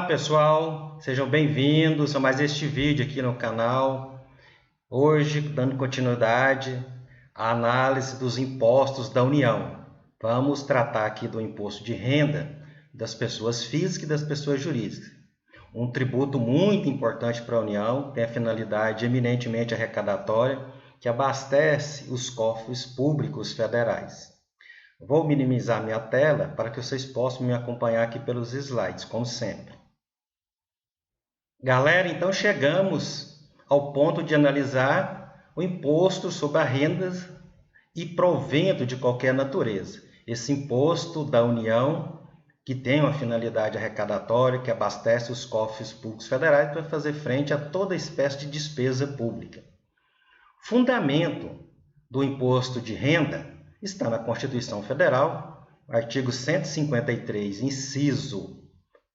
pessoal, sejam bem-vindos a mais este vídeo aqui no canal. Hoje, dando continuidade à análise dos impostos da União. Vamos tratar aqui do imposto de renda das pessoas físicas e das pessoas jurídicas. Um tributo muito importante para a União, tem a finalidade eminentemente arrecadatória, que abastece os cofres públicos federais. Vou minimizar minha tela para que vocês possam me acompanhar aqui pelos slides, como sempre. Galera, então chegamos ao ponto de analisar o imposto sobre a renda e provento de qualquer natureza. Esse imposto da União, que tem uma finalidade arrecadatória, que abastece os cofres públicos federais para fazer frente a toda espécie de despesa pública. Fundamento do imposto de renda está na Constituição Federal, artigo 153, inciso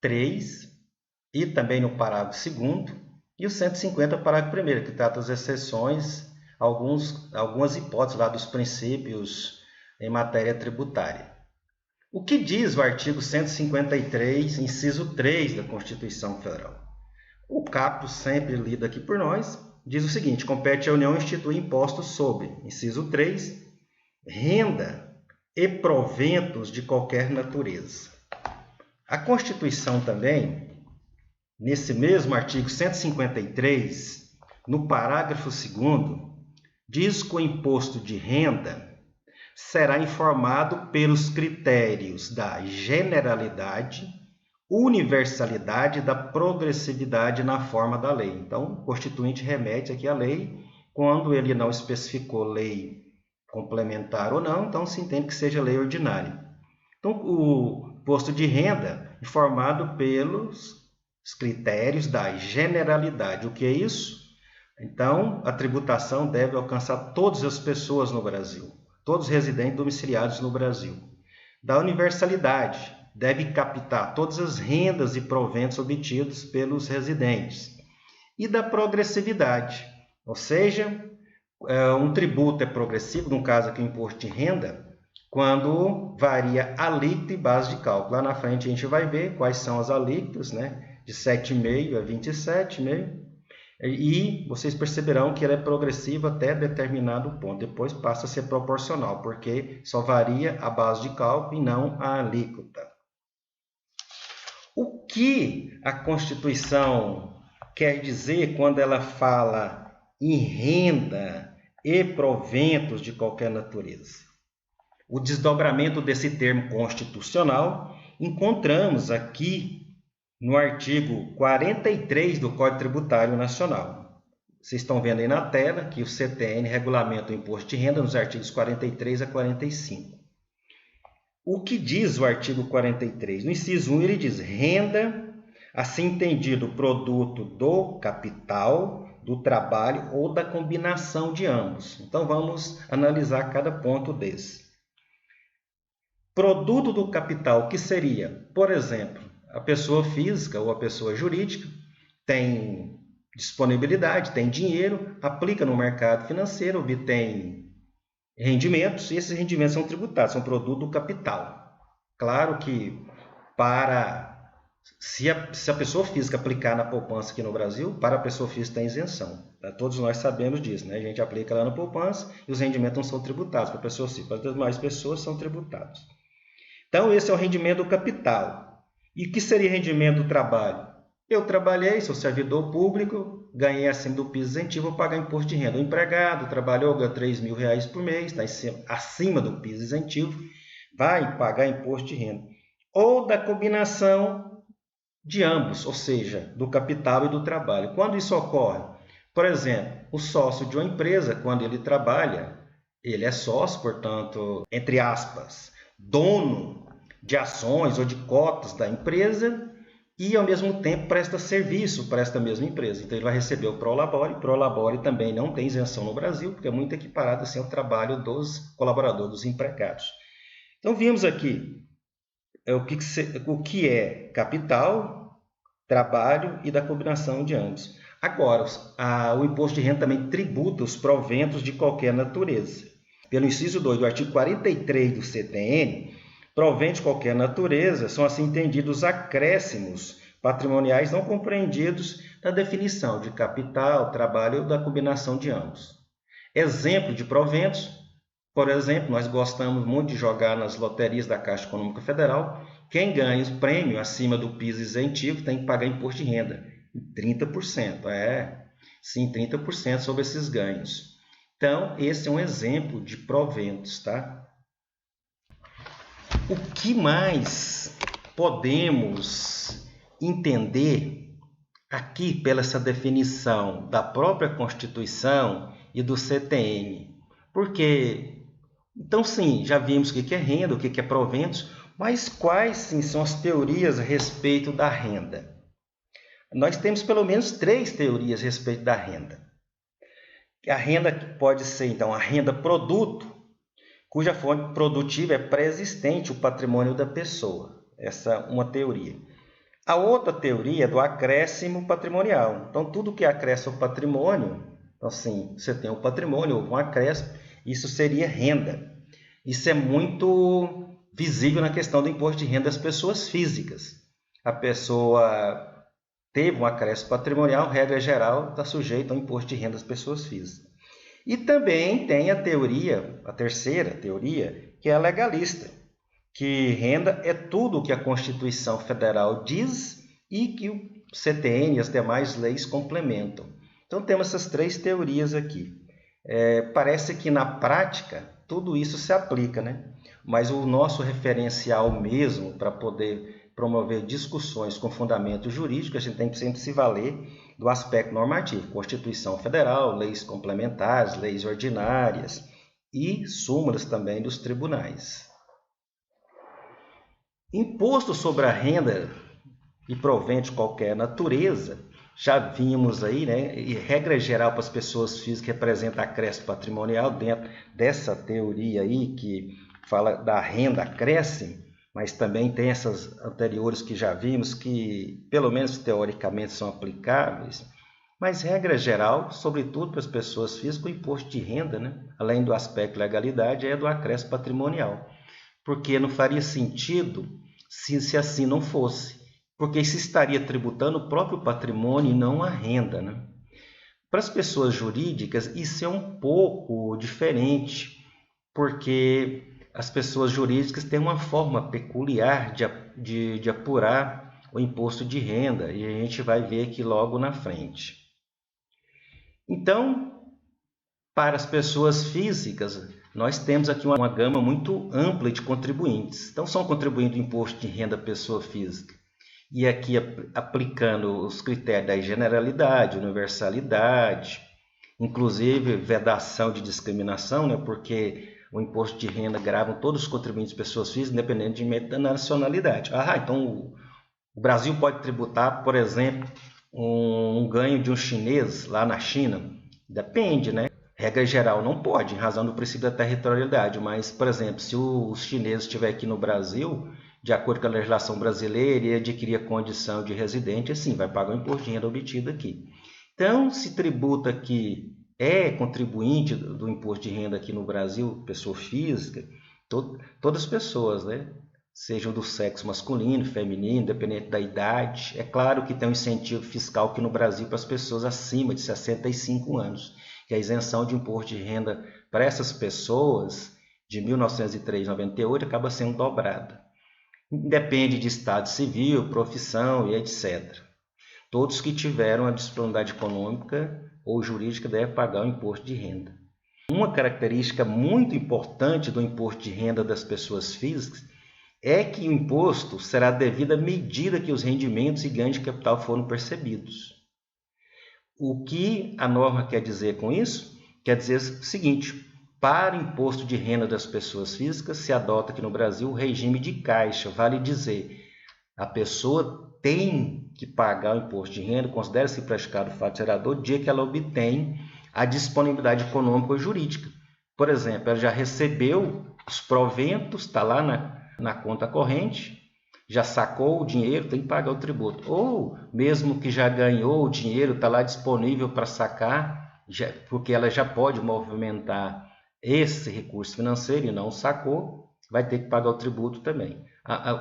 3, e também no parágrafo 2º, e o 150, parágrafo 1º, que trata as exceções, algumas hipóteses lá dos princípios em matéria tributária. O que diz o artigo 153, inciso 3 da Constituição Federal? O caput, sempre lido aqui por nós, diz o seguinte: compete à União instituir impostos sobre, inciso 3, renda e proventos de qualquer natureza. A Constituição também, nesse mesmo artigo 153, no parágrafo 2º, diz que o imposto de renda será informado pelos critérios da generalidade, universalidade e da progressividade na forma da lei. Então, o Constituinte remete aqui à lei. Quando ele não especificou lei complementar ou não, então se entende que seja lei ordinária. Então, o imposto de renda é formado pelos critérios da generalidade. O que é isso? Então, a tributação deve alcançar todas as pessoas no Brasil, todos os residentes domiciliados no Brasil. Da universalidade, deve captar todas as rendas e proventos obtidos pelos residentes. E da progressividade, ou seja, um tributo é progressivo, no caso aqui o imposto de renda, quando varia alíquota e base de cálculo. Lá na frente a gente vai ver quais são as alíquotas, né? De 7,5% a 27,5%. E vocês perceberão que ela é progressiva até determinado ponto. Depois passa a ser proporcional, porque só varia a base de cálculo e não a alíquota. O que a Constituição quer dizer quando ela fala em renda e proventos de qualquer natureza? O desdobramento desse termo constitucional encontramos aqui no artigo 43 do Código Tributário Nacional. Vocês estão vendo aí na tela que o CTN regulamenta o imposto de renda nos artigos 43 a 45. O que diz o artigo 43? No inciso 1 ele diz: renda, assim entendido, produto do capital, do trabalho ou da combinação de ambos. Então vamos analisar cada ponto desse. Produto do capital, que seria, por exemplo, a pessoa física ou a pessoa jurídica tem disponibilidade, tem dinheiro, aplica no mercado financeiro, obtém rendimentos, e esses rendimentos são tributados, são produto do capital. Claro que se a pessoa física aplicar na poupança aqui no Brasil, para a pessoa física tem isenção. Todos nós sabemos disso, né? A gente aplica lá na poupança e os rendimentos não são tributados para a pessoa física. Para as demais pessoas são tributados. Então, esse é o rendimento do capital. E o que seria rendimento do trabalho? Eu trabalhei, sou servidor público, ganhei acima do piso isentivo, vou pagar imposto de renda. O empregado trabalhou, ganhou R$3.000 por mês, está acima do piso isentivo, vai pagar imposto de renda. Ou da combinação de ambos, ou seja, do capital e do trabalho. Quando isso ocorre? Por exemplo, o sócio de uma empresa, quando ele trabalha, ele é sócio, portanto, entre aspas, dono de ações ou de cotas da empresa e, ao mesmo tempo, presta serviço para esta mesma empresa. Então, ele vai receber o Prolabore. Prolabore também não tem isenção no Brasil, porque é muito equiparado assim, ao trabalho dos colaboradores, dos empregados. Então, vimos aqui o que é capital, trabalho e da combinação de ambos. Agora, o imposto de renda também tributa os proventos de qualquer natureza. Pelo inciso 2 do artigo 43 do CTN, proventos de qualquer natureza são assim entendidos acréscimos patrimoniais não compreendidos na definição de capital, trabalho ou da combinação de ambos. Exemplo de proventos, por exemplo, nós gostamos muito de jogar nas loterias da Caixa Econômica Federal. Quem ganha o prêmio acima do piso isentivo tem que pagar imposto de renda, 30%. Sim, 30% sobre esses ganhos. Então, esse é um exemplo de proventos, tá? O que mais podemos entender aqui pela essa definição da própria Constituição e do CTN? Porque, então sim, já vimos o que é renda, o que é proventos, mas quais sim são as teorias a respeito da renda? Nós temos pelo menos 3 teorias a respeito da renda. A renda pode ser, então, a renda produto, cuja fonte produtiva é pré-existente o patrimônio da pessoa. Essa é uma teoria. A outra teoria é do acréscimo patrimonial. Então, tudo que acresce ao patrimônio, então, assim, você tem um patrimônio ou um acréscimo, isso seria renda. Isso é muito visível na questão do imposto de renda das pessoas físicas. A pessoa teve um acréscimo patrimonial, regra geral, está sujeito ao imposto de renda das pessoas físicas. E também tem a teoria, a terceira teoria, que é a legalista, que renda é tudo o que a Constituição Federal diz e que o CTN e as demais leis complementam. Então temos essas 3 teorias aqui. Parece que na prática tudo isso se aplica, né? Mas o nosso referencial mesmo para poder promover discussões com fundamento jurídico, a gente tem que sempre se valer do aspecto normativo, Constituição Federal, leis complementares, leis ordinárias e súmulas também dos tribunais. Imposto sobre a renda e provento de qualquer natureza, já vimos aí, né? E regra geral para as pessoas físicas representa acréscimo patrimonial dentro dessa teoria aí que fala da renda acréscimo, mas também tem essas anteriores que já vimos que, pelo menos teoricamente, são aplicáveis. Mas, regra geral, sobretudo para as pessoas físicas, o imposto de renda, né? Além do aspecto legalidade, é do acréscimo patrimonial. Porque não faria sentido se assim não fosse. Porque se estaria tributando o próprio patrimônio e não a renda, né? Para as pessoas jurídicas, isso é um pouco diferente, porque as pessoas jurídicas têm uma forma peculiar de apurar o imposto de renda, e a gente vai ver aqui logo na frente. Então, para as pessoas físicas, nós temos aqui uma gama muito ampla de contribuintes. Então, são contribuintes do imposto de renda pessoa física. E aqui, aplicando os critérios da generalidade, universalidade, inclusive vedação de discriminação, né? Porque o imposto de renda grava todos os contribuintes pessoas físicas, independentemente da nacionalidade. Então o Brasil pode tributar, por exemplo, um ganho de um chinês lá na China? Depende, né? Regra geral não pode, em razão do princípio da territorialidade, mas, por exemplo, se o chinês estiver aqui no Brasil, de acordo com a legislação brasileira, e adquirir a condição de residente, assim, vai pagar o imposto de renda obtido aqui. Então, se tributa aqui contribuinte do imposto de renda aqui no Brasil, pessoa física, todas as pessoas, né? Sejam do sexo masculino, feminino, independente da idade. É claro que tem um incentivo fiscal aqui no Brasil para as pessoas acima de 65 anos, que a isenção de imposto de renda para essas pessoas de 1903 a 98 acaba sendo dobrada. Depende de estado civil, profissão e etc. Todos que tiveram a disponibilidade econômica ou jurídica devem pagar o imposto de renda. Uma característica muito importante do imposto de renda das pessoas físicas é que o imposto será devido à medida que os rendimentos e ganhos de capital foram percebidos. O que a norma quer dizer com isso? Quer dizer o seguinte: para o imposto de renda das pessoas físicas, se adota aqui no Brasil o regime de caixa, vale dizer, a pessoa tem que pagar o imposto de renda, considera-se praticado o fato gerador, dia que ela obtém a disponibilidade econômica ou jurídica. Por exemplo, ela já recebeu os proventos, está lá na conta corrente, já sacou o dinheiro, tem que pagar o tributo. Ou mesmo que já ganhou o dinheiro, está lá disponível para sacar, porque ela já pode movimentar esse recurso financeiro e não sacou, vai ter que pagar o tributo também.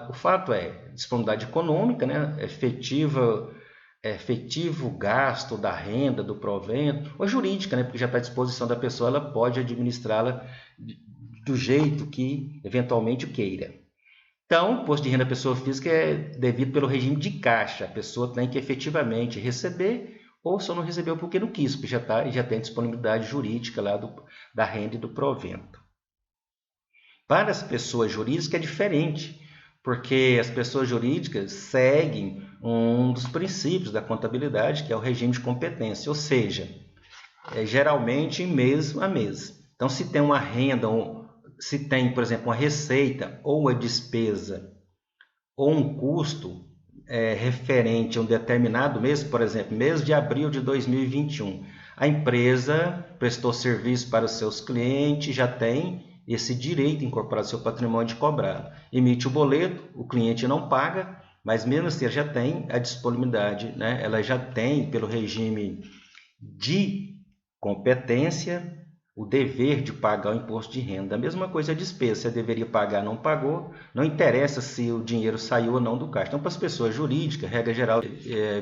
O fato é, disponibilidade econômica, né, efetivo gasto da renda, do provento, ou jurídica, né, porque já está à disposição da pessoa, ela pode administrá-la do jeito que eventualmente queira. Então, o imposto de renda da pessoa física é devido pelo regime de caixa. A pessoa tem que efetivamente receber, ou só não recebeu porque não quis, porque já tem disponibilidade jurídica lá da renda e do provento. Para as pessoas jurídicas é diferente, porque as pessoas jurídicas seguem um dos princípios da contabilidade, que é o regime de competência, ou seja, geralmente mês a mês. Então, se tem uma renda, se tem, por exemplo, uma receita ou uma despesa ou um custo referente a um determinado mês, por exemplo, mês de abril de 2021, a empresa prestou serviço para os seus clientes, já tem esse direito incorporado ao seu patrimônio de cobrar. Emite o boleto, o cliente não paga, mas mesmo assim ela já tem a disponibilidade, né? Ela já tem, pelo regime de competência, o dever de pagar o imposto de renda. A mesma coisa a despesa, você deveria pagar, não pagou, não interessa se o dinheiro saiu ou não do caixa. Então, para as pessoas jurídicas, regra geral,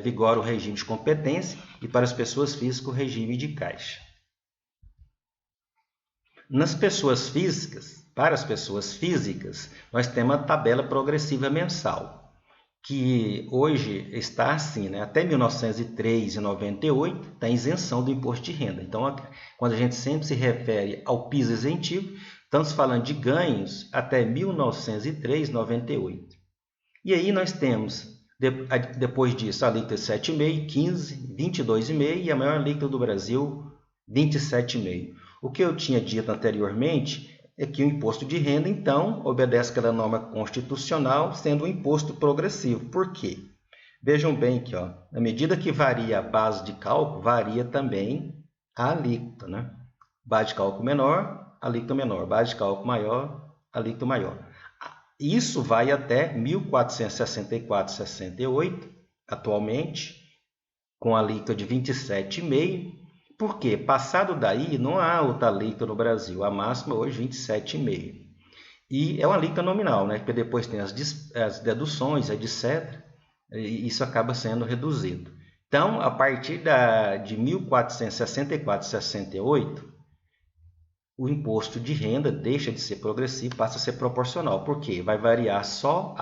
vigora o regime de competência e para as pessoas físicas, o regime de caixa. Nas pessoas físicas, para as pessoas físicas, nós temos a tabela progressiva mensal, que hoje está assim, né? Até 1903 e 98 tem isenção do imposto de renda. Então, quando a gente sempre se refere ao piso isentivo, estamos falando de ganhos até 1903 e 98. E aí nós temos, depois disso, a alíquota de 7,5%, 15%, 22,5% e a maior alíquota do Brasil, 27,5%. O que eu tinha dito anteriormente é que o imposto de renda, então, obedece àquela norma constitucional, sendo um imposto progressivo. Por quê? Vejam bem aqui, ó, na medida que varia a base de cálculo, varia também a alíquota, né? Base de cálculo menor, alíquota menor. Base de cálculo maior, alíquota maior. Isso vai até 1464,68, atualmente, com a alíquota de 27,5%. Por quê? Passado daí, não há outra alíquota no Brasil. A máxima hoje é 27,5%. E é uma alíquota nominal, né? Porque depois tem as deduções, etc. E isso acaba sendo reduzido. Então, a partir de 1464,68, o imposto de renda deixa de ser progressivo, passa a ser proporcional. Por quê? Vai variar só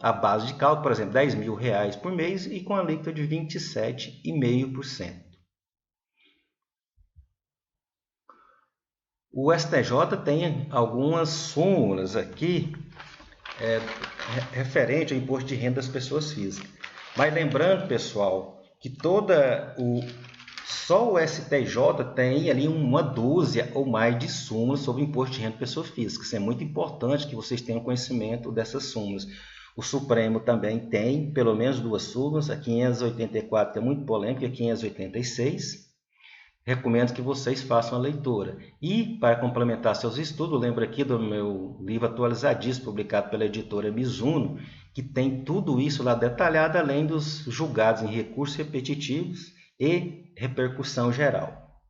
a base de cálculo, por exemplo, R$10.000 por mês e com a alíquota de 27,5%. O STJ tem algumas súmulas aqui referente ao imposto de renda das pessoas físicas. Mas lembrando, pessoal, que só o STJ tem ali uma dúzia ou mais de súmulas sobre o imposto de renda de pessoa física. Isso é muito importante que vocês tenham conhecimento dessas súmulas. O Supremo também tem pelo menos duas súmulas, a 584, que é muito polêmica, e a 586. Recomendo que vocês façam a leitura. E, para complementar seus estudos, lembro aqui do meu livro atualizadíssimo, publicado pela editora Mizuno, que tem tudo isso lá detalhado, além dos julgados em recursos repetitivos e repercussão geral.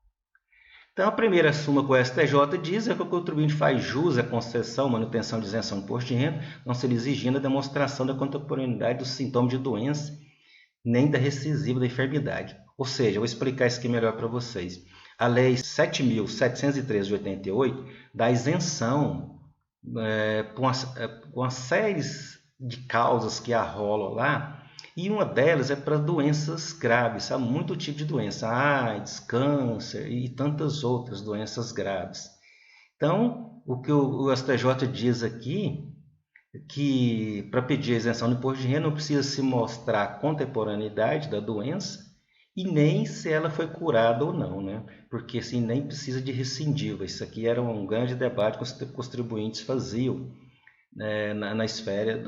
Então, a primeira súmula que o STJ diz é que o contribuinte faz jus à concessão, manutenção de isenção do imposto de renda, não se lhe exigindo a demonstração da contemporaneidade dos sintomas de doença, nem da rescisível da enfermidade. Ou seja, eu vou explicar isso aqui melhor para vocês. A Lei 7.713 de 88 dá isenção com uma série de causas que arrolam lá, e uma delas é para doenças graves, há muito tipo de doença, AIDS, câncer e tantas outras doenças graves. Então, o que o STJ diz aqui é que para pedir a isenção do imposto de renda não precisa se mostrar a contemporaneidade da doença, e nem se ela foi curada ou não, né? Porque assim, nem precisa de recidiva. Isso aqui era um grande debate que os contribuintes faziam na esfera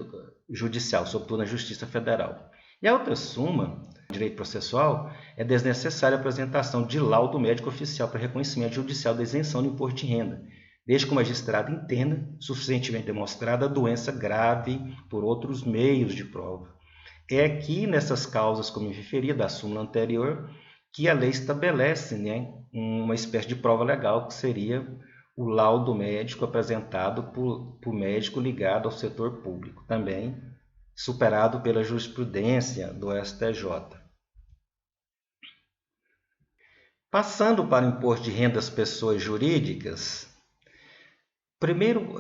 judicial, sobretudo na Justiça Federal. E a outra súmula, direito processual, é desnecessária a apresentação de laudo médico oficial para reconhecimento judicial da isenção do imposto de renda, desde que o magistrado entenda suficientemente demonstrada a doença grave por outros meios de prova. É aqui nessas causas, como eu referi, da súmula anterior, que a lei estabelece, né, uma espécie de prova legal, que seria o laudo médico apresentado por médico ligado ao setor público, também superado pela jurisprudência do STJ. Passando para o imposto de renda das pessoas jurídicas, o primeiro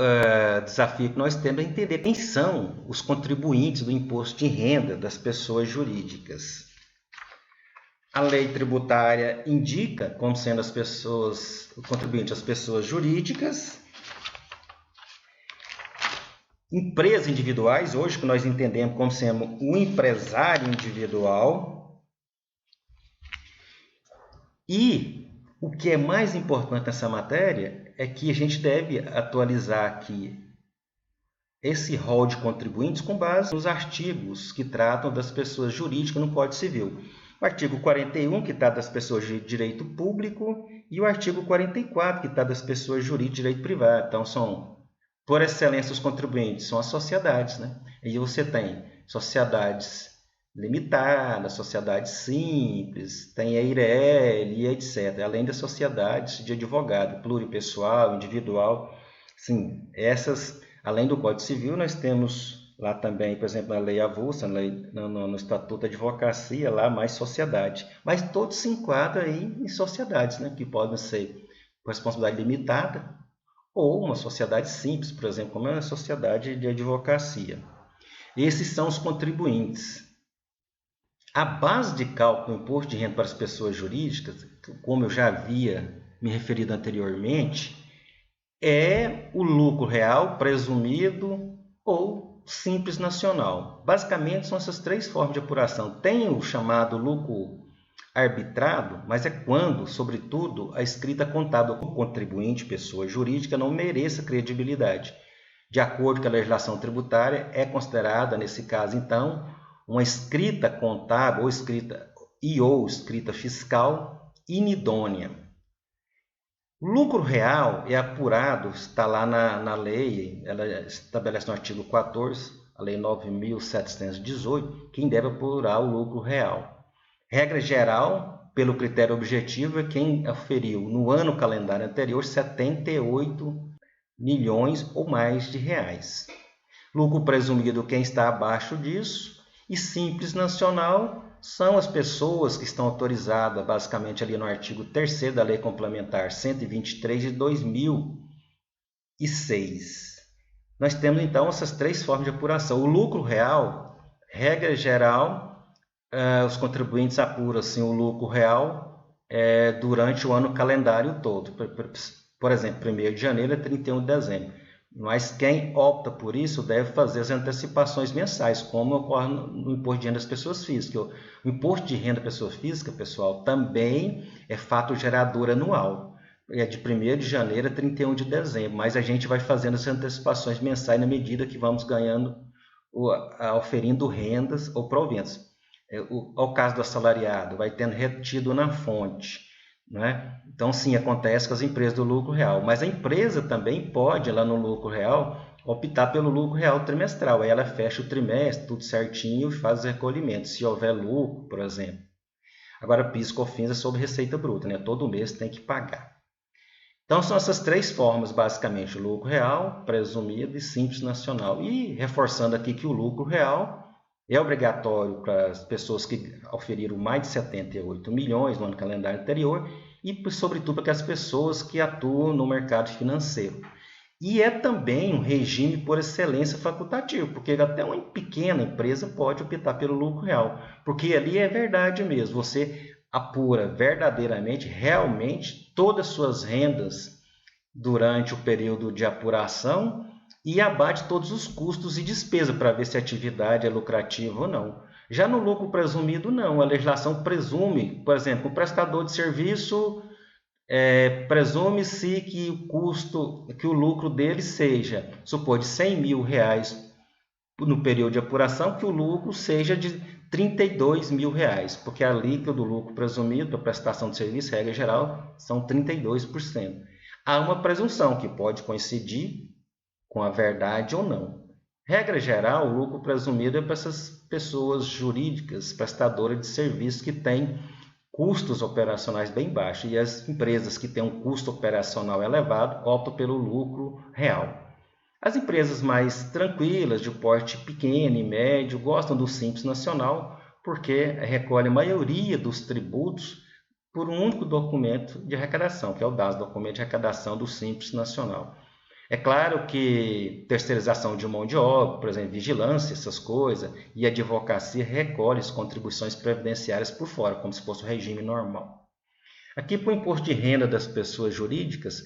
desafio que nós temos é entender quem são os contribuintes do imposto de renda das pessoas jurídicas. A lei tributária indica como sendo as pessoas, o contribuinte, as pessoas jurídicas. Empresas individuais, hoje que nós entendemos como sendo o empresário individual. E o que é mais importante nessa matéria é que a gente deve atualizar aqui esse rol de contribuintes com base nos artigos que tratam das pessoas jurídicas no Código Civil. O artigo 41, que trata das pessoas de direito público, e o artigo 44, que trata das pessoas jurídicas de direito privado. Então, são, por excelência, os contribuintes, são as sociedades, né? E você tem sociedades limitadas, sociedades simples, tem a EIRELI e etc. Além das sociedades de advogado, pluripessoal, individual. Sim, essas, além do Código Civil, nós temos lá também, por exemplo, na lei avulsa, no Estatuto da Advocacia, lá mais sociedade. Mas todos se enquadram aí em sociedades, né? Que podem ser com responsabilidade limitada ou uma sociedade simples, por exemplo, como é uma sociedade de advocacia. Esses são os contribuintes. A base de cálculo do imposto de renda para as pessoas jurídicas, como eu já havia me referido anteriormente, é o lucro real presumido ou simples nacional. Basicamente, são essas três formas de apuração. Tem o chamado lucro arbitrado, mas é quando, sobretudo, a escrita contábil do contribuinte, pessoa jurídica, não mereça credibilidade. De acordo com a legislação tributária, é considerada, nesse caso, então, uma escrita contábil ou escrita fiscal inidônea. O lucro real é apurado, está lá na lei, ela estabelece no artigo 14, a lei 9.718, quem deve apurar o lucro real. Regra geral, pelo critério objetivo, é quem aferiu no ano calendário anterior 78 milhões ou mais de reais. Lucro presumido, quem está abaixo disso. E simples nacional são as pessoas que estão autorizadas, basicamente ali no artigo 3º da Lei Complementar 123 de 2006. Nós temos então essas três formas de apuração. O lucro real, regra geral, os contribuintes apuram assim, o lucro real durante o ano calendário todo. Por exemplo, 1º de janeiro a 31 de dezembro. Mas quem opta por isso deve fazer as antecipações mensais, como ocorre no imposto de renda das pessoas físicas. O imposto de renda da pessoa física, pessoal, também é fato gerador anual. É de 1º de janeiro a 31 de dezembro, mas a gente vai fazendo as antecipações mensais na medida que vamos ganhando, oferindo rendas ou proventos. Ao caso do assalariado, vai tendo retido na fonte. Né? Então, sim, acontece com as empresas do lucro real, mas a empresa também pode, lá no lucro real, optar pelo lucro real trimestral. Aí ela fecha o trimestre, tudo certinho, e faz os recolhimentos, se houver lucro, por exemplo. Agora, PIS e COFINS é sobre receita bruta, né? Todo mês tem que pagar. Então, são essas três formas, basicamente, o lucro real, presumido e simples nacional. E reforçando aqui que o lucro real é obrigatório para as pessoas que oferiram mais de 78 milhões no ano calendário anterior e, sobretudo, para aquelas pessoas que atuam no mercado financeiro. E é também um regime por excelência facultativo, porque até uma pequena empresa pode optar pelo lucro real, porque ali é verdade mesmo, você apura verdadeiramente, realmente, todas as suas rendas durante o período de apuração e abate todos os custos e despesas para ver se a atividade é lucrativa ou não. Já no lucro presumido, não. A legislação presume, por exemplo, o prestador de serviço presume-se que o custo, que o lucro dele seja, supor, de 100 mil reais no período de apuração, que o lucro seja de 32 mil reais, porque a alíquota do lucro presumido para prestação de serviço, regra geral, são 32%. Há uma presunção que pode coincidir com a verdade ou não. Regra geral, o lucro presumido é para essas pessoas jurídicas, prestadoras de serviços que têm custos operacionais bem baixos, e as empresas que têm um custo operacional elevado optam pelo lucro real. As empresas mais tranquilas, de porte pequeno e médio, gostam do Simples Nacional porque recolhe a maioria dos tributos por um único documento de arrecadação, que é o DAS, documento de arrecadação do Simples Nacional. É claro que terceirização de mão de obra, por exemplo, vigilância, essas coisas, e advocacia recolhe as contribuições previdenciárias por fora, como se fosse o regime normal. Aqui, para o imposto de renda das pessoas jurídicas,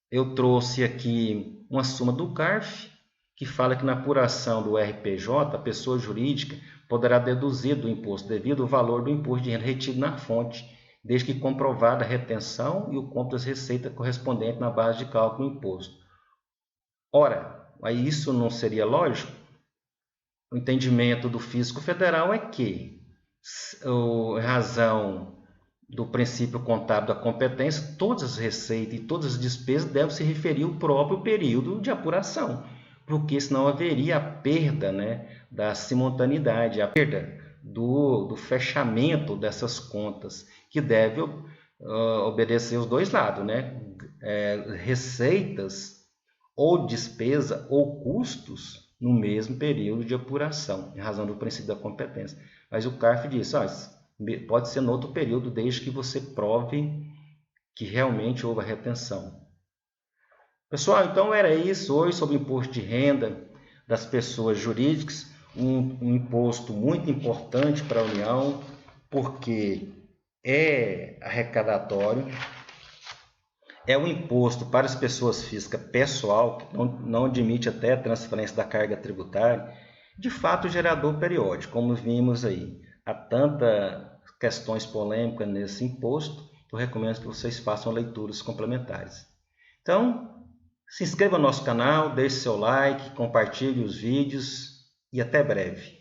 eu trouxe aqui uma súmula do CARF, que fala que na apuração do RPJ, a pessoa jurídica poderá deduzir do imposto devido o valor do imposto de renda retido na fonte, desde que comprovada a retenção e o cômputo das receitas correspondente na base de cálculo do imposto. Ora, aí isso não seria lógico? O entendimento do Físico Federal é que, em razão do princípio contábil da competência, todas as receitas e todas as despesas devem se referir ao próprio período de apuração, porque senão haveria a perda, da simultaneidade, a perda do fechamento dessas contas, que deve obedecer os dois lados, receitas ou despesa ou custos no mesmo período de apuração, em razão do princípio da competência. Mas o CARF diz, pode ser no outro período, desde que você prove que realmente houve a retenção. Pessoal, então era isso hoje sobre o imposto de renda das pessoas jurídicas, um imposto muito importante para a União, porque é arrecadatório, é um imposto para as pessoas físicas pessoal, que não admite até a transferência da carga tributária, de fato gerador periódico, como vimos aí. Há tantas questões polêmicas nesse imposto, eu recomendo que vocês façam leituras complementares. Então, se inscreva no nosso canal, deixe seu like, compartilhe os vídeos e até breve.